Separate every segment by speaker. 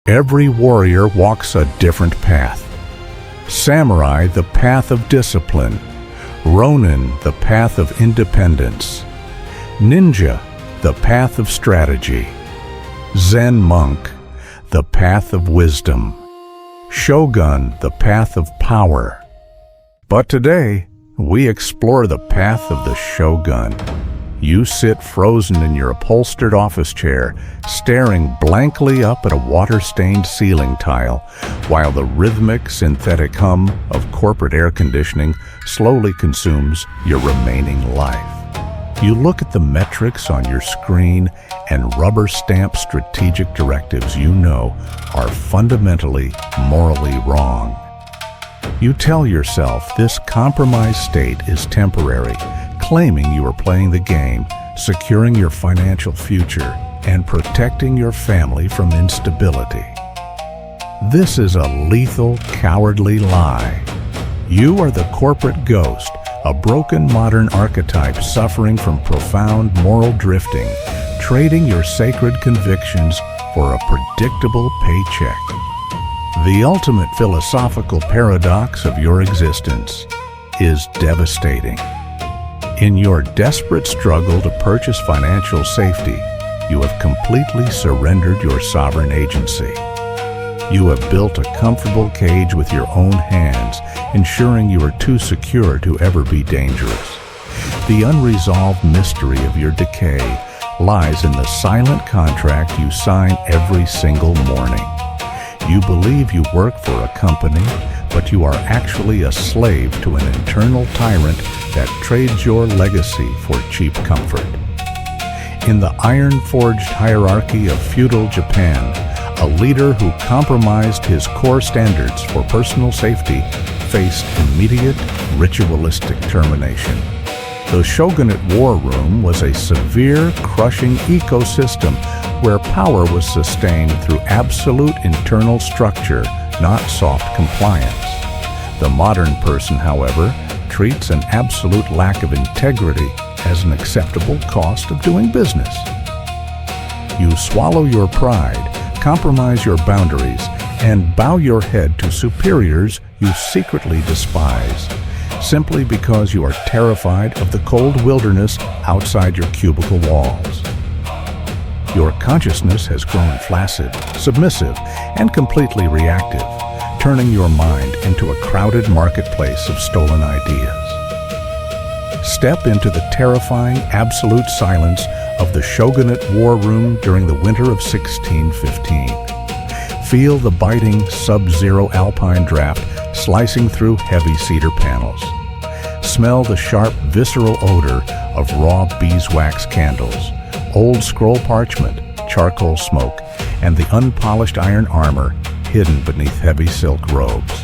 Speaker 1: Every warrior walks a different path. Samurai, the path of discipline. Ronin, the path of independence. Ninja, the path of strategy. Zen monk, the path of wisdom. Shogun, the path of power. But today, we explore the path of the Shogun. You sit frozen in your upholstered office chair, staring blankly up at a water-stained ceiling tile, while the rhythmic, synthetic hum of corporate air conditioning slowly consumes your remaining life. You look at the metrics on your screen and rubber-stamp strategic directives you know are fundamentally morally wrong. You tell yourself this compromised state is temporary, claiming you are playing the game, securing your financial future, and protecting your family from instability. This is a lethal, cowardly lie. You are the corporate ghost, a broken modern archetype suffering from profound moral drifting, trading your sacred convictions for a predictable paycheck. The ultimate philosophical paradox of your existence is devastating. In your desperate struggle to purchase financial safety, you have completely surrendered your sovereign agency. You have built a comfortable cage with your own hands, ensuring you are too secure to ever be dangerous. The unresolved mystery of your decay lies in the silent contract you sign every single morning. You believe you work for a company, but you are actually a slave to an internal tyrant that trades your legacy for cheap comfort. In the iron-forged hierarchy of feudal Japan, a leader who compromised his core standards for personal safety faced immediate, ritualistic termination. The Shogunate War Room was a severe, crushing ecosystem where power was sustained through absolute internal structure, not soft compliance. The modern person, however, treats an absolute lack of integrity as an acceptable cost of doing business. You swallow your pride, compromise your boundaries, and bow your head to superiors you secretly despise, simply because you are terrified of the cold wilderness outside your cubicle walls. Your consciousness has grown flaccid, submissive, and completely reactive, turning your mind into a crowded marketplace of stolen ideas. Step into the terrifying absolute silence of the Shogunate War Room during the winter of 1615. Feel the biting sub-zero alpine draft slicing through heavy cedar panels. Smell the sharp, visceral odor of raw beeswax candles, old scroll parchment, charcoal smoke, and the unpolished iron armor hidden beneath heavy silk robes.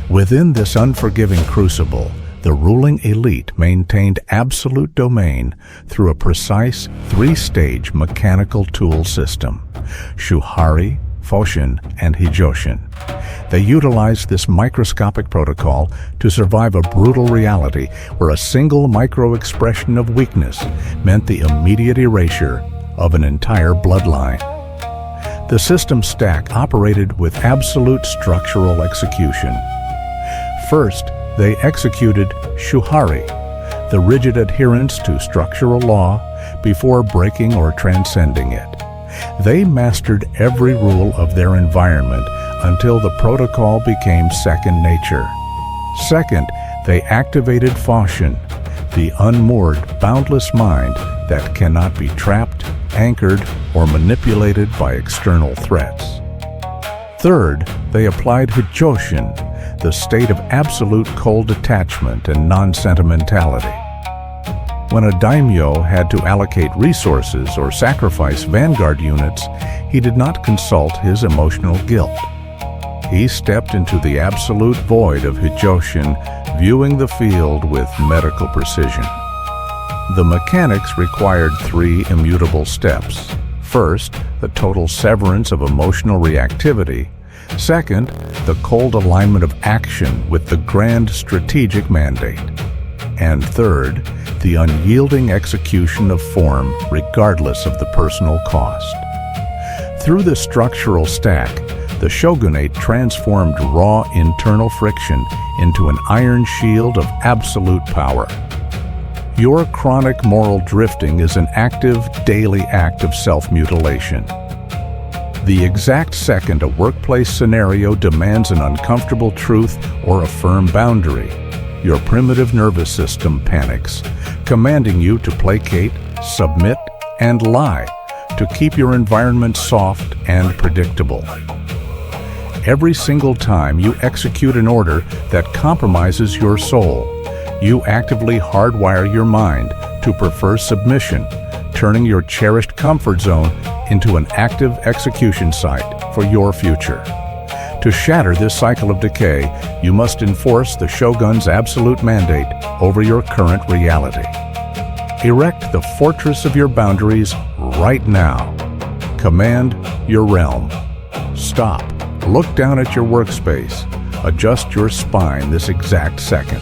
Speaker 1: Within this unforgiving crucible, the ruling elite maintained absolute domain through a precise three-stage mechanical tool system: Shuhari, Foshin, and Hijoshin. They utilized this microscopic protocol to survive a brutal reality where a single micro-expression of weakness meant the immediate erasure of an entire bloodline. The system stack operated with absolute structural execution. First, they executed Shuhari, the rigid adherence to structural law, before breaking or transcending it. They mastered every rule of their environment until the protocol became second nature. Second, they activated Foshin, the unmoored, boundless mind that cannot be trapped, anchored, or manipulated by external threats. Third, they applied Hijoshin, the state of absolute cold detachment and non-sentimentality. When a daimyo had to allocate resources or sacrifice vanguard units, he did not consult his emotional guilt. He stepped into the absolute void of Hijoshin, viewing the field with medical precision. The mechanics required three immutable steps. First, the total severance of emotional reactivity. Second, the cold alignment of action with the grand strategic mandate. And third, the unyielding execution of form regardless of the personal cost. Through the structural stack, the shogunate transformed raw internal friction into an iron shield of absolute power. Your chronic moral drifting is an active, daily act of self-mutilation. The exact second a workplace scenario demands an uncomfortable truth or a firm boundary, your primitive nervous system panics, commanding you to placate, submit, and lie to keep your environment soft and predictable. Every single time you execute an order that compromises your soul, you actively hardwire your mind to prefer submission, turning your cherished comfort zone into an active execution site for your future. To shatter this cycle of decay, you must enforce the Shogun's absolute mandate over your current reality. Erect the fortress of your boundaries right now. Command your realm. Stop. Look down at your workspace. Adjust your spine this exact second.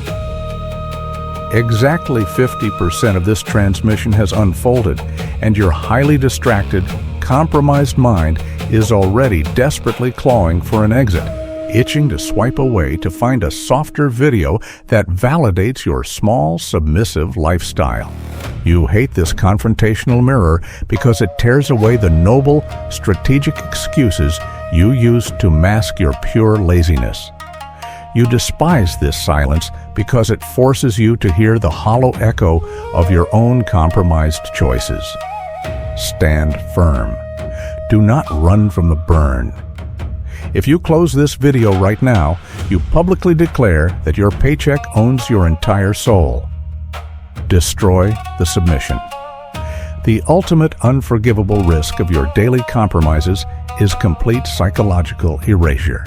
Speaker 1: Exactly 50% of this transmission has unfolded, and your highly distracted, compromised mind is already desperately clawing for an exit, itching to swipe away to find a softer video that validates your small, submissive lifestyle. You hate this confrontational mirror because it tears away the noble, strategic excuses you used to mask your pure laziness. You despise this silence because it forces you to hear the hollow echo of your own compromised choices. Stand firm. Do not run from the burn. If you close this video right now, you publicly declare that your paycheck owns your entire soul. Destroy the submission. The ultimate unforgivable risk of your daily compromises is complete psychological erasure.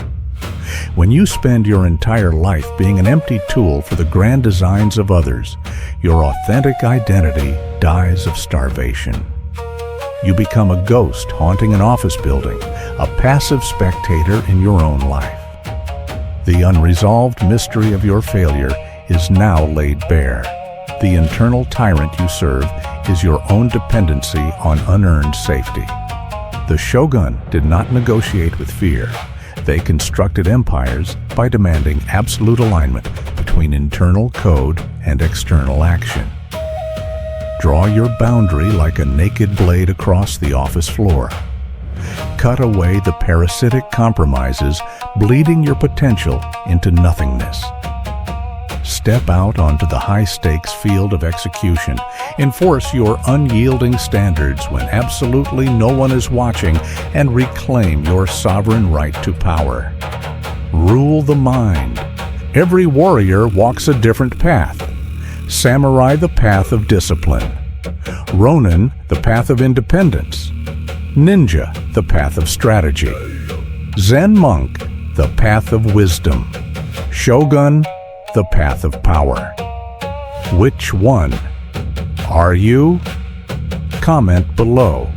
Speaker 1: When you spend your entire life being an empty tool for the grand designs of others, your authentic identity dies of starvation. You become a ghost haunting an office building, a passive spectator in your own life. The unresolved mystery of your failure is now laid bare. The internal tyrant you serve is your own dependency on unearned safety. The Shogun did not negotiate with fear. They constructed empires by demanding absolute alignment between internal code and external action. Draw your boundary like a naked blade across the office floor. Cut away the parasitic compromises, bleeding your potential into nothingness. Step out onto the high-stakes field of execution. Enforce your unyielding standards when absolutely no one is watching, and reclaim your sovereign right to power. Rule the mind. Every warrior walks a different path. Samurai, the path of discipline. Ronin, the path of independence. Ninja, the path of strategy. Zen monk, the path of wisdom. Shogun, the path of power. Which one are you? Comment below.